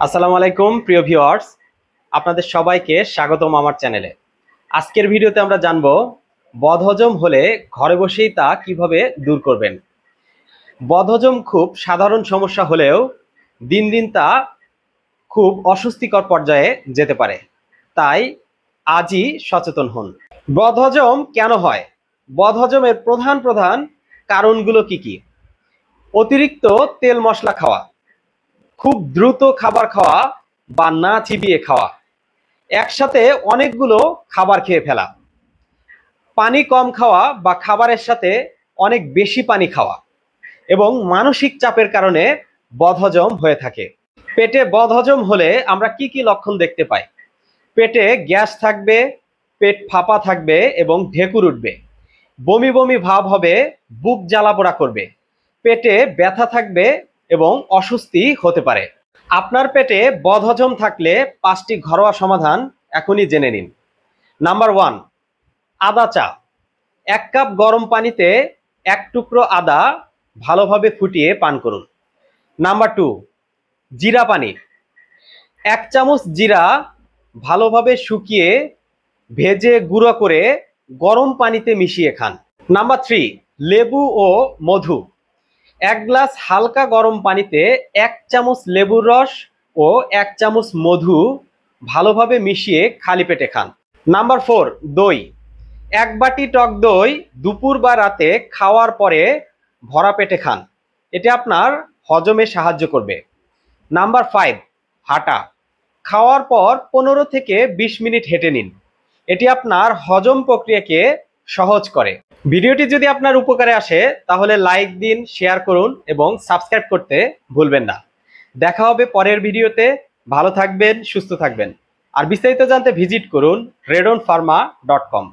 আসসালামু আলাইকুম প্রিয় ভিউয়ার্স, আপনাদের সবাইকে স্বাগতম আমার চ্যানেলে। আজকের ভিডিওতে আমরা জানব বদহজম হলে ঘরে বসেই তা কিভাবে দূর করবেন। বদহজম খুব সাধারণ সমস্যা হলেও দিন দিন তা খুব অস্বস্তিকর পর্যায়ে যেতে পারে, তাই আজই সচেতন হন। বদহজম কেন হয়? বদহজমের প্রধান প্রধান কারণগুলো কি কি? অতিরিক্ত তেল মশলা খাওয়া, খুব দ্রুত খাবার খাওয়া বা না চিবিয়ে খাওয়া, একসাথে অনেকগুলো খাবার খেয়ে ফেলা, পানি কম খাওয়া বা খাবারের সাথে অনেক বেশি পানি খাওয়া এবং মানসিক চাপের কারণে বদহজম হয়ে থাকে। পেটে বদহজম হলে আমরা কি কি লক্ষণ দেখতে পাই? পেটে গ্যাস থাকবে, পেট ফাঁপা থাকবে এবং ঢেকুর উঠবে, বমি বমি ভাব হবে, বুক জ্বালাপোড়া করবে, পেটে ব্যথা থাকবে এবং অস্বস্তি হতে পারে। আপনার পেটে বদহজম থাকলে 5টি ঘরোয়া সমাধান এখনই জেনে নিন। নাম্বার 1, আদা চা। 1 কাপ গরম পানিতে 1 টুকরো আদা ভালোভাবে ফুটিয়ে পান করুন। নাম্বার 2, জিরা পানি। 1 চামচ জিরা ভালোভাবে শুকিয়ে ভেজে গুঁড়ো করে গরম পানিতে মিশিয়ে খান। নাম্বার 3, লেবু ও মধু। 1 গ্লাস হালকা গরম পানিতে 1 চামচ লেবুর রস ও 1 চামচ মধু ভালোভাবে মিশিয়ে খালি পেটে খান। নাম্বার 4, দই। 1 বাটি টক দই দুপুর বা রাতে খাওয়ার পরে ভরা পেটে খান, এটি আপনার হজমে সাহায্য করবে। নাম্বার 5, হাঁটা। খাওয়ার পর 15 থেকে 20 মিনিট হেঁটে নিন, এটি আপনার হজম প্রক্রিয়াকে সহজ করে। ভিডিওটি যদি আপনার উপকারে আসে তাহলে লাইক দিন, শেয়ার করুন এবং সাবস্ক্রাইব করতে ভুলবেন না। দেখা হবে পরের ভিডিওতে। ভালো থাকবেন, সুস্থ থাকবেন। আর বিস্তারিত জানতে ভিজিট করুন redonpharma.com।